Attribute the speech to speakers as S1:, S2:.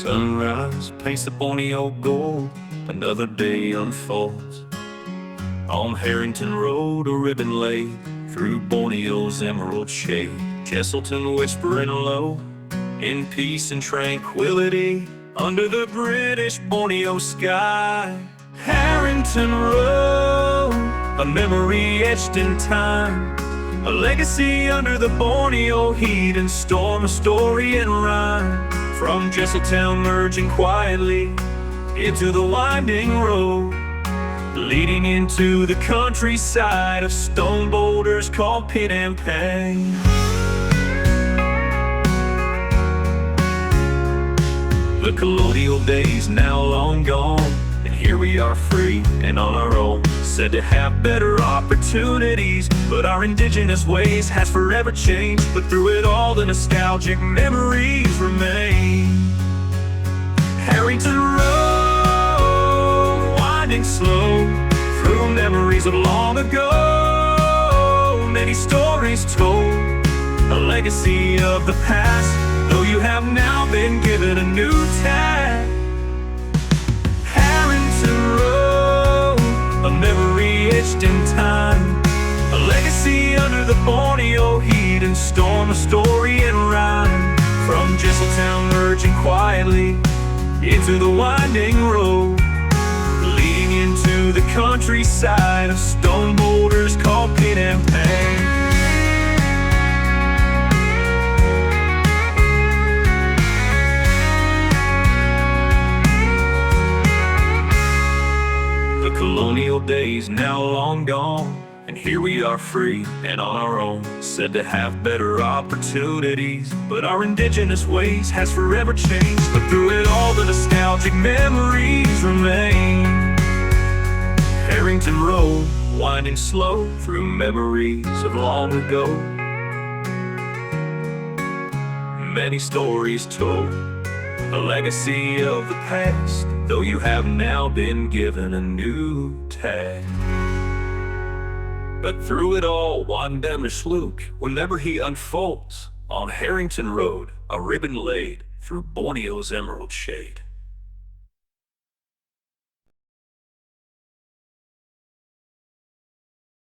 S1: Sunrise paints the Borneo gold, another day unfolds. On Harrington Road, a ribbon laid through Borneo's emerald shade. Jesselton whispering low, in peace and tranquility, under the British Borneo sky. Harrington Road, a memory etched in time, a legacy under the Borneo heat and storm, a story in rhyme. From Jesselton merging quietly into the winding road, leading into the countryside of stone boulders called Pit and Pang. The colonial days now long gone, and here we are free and on our own, said to have better opportunities, but our indigenous ways has forever changed. But through it all, the nostalgic memories remain. Harrington Road, winding slow through memories of long ago, many stories told, a legacy of the past, though you have now been given a new tag. Harrington Road, a memory etched in time, a legacy under the Borneo heat and storm, a story in rhyme. From Jesselton merging quietly into the winding road, leading into the countryside of stone boulders called Pit and Pang. The colonial days now long gone, and here we are free and on our own, said to have better opportunities, but our indigenous ways has forever changed. But through it all, the nostalgic memories remain. Harrington Road, winding slow through memories of long ago, many stories told, a legacy of the past, though you have now been given a new tag. But through it all, one Danish Luke, whenever he unfolds, on Harrington Road, a ribbon laid through Borneo's emerald shade.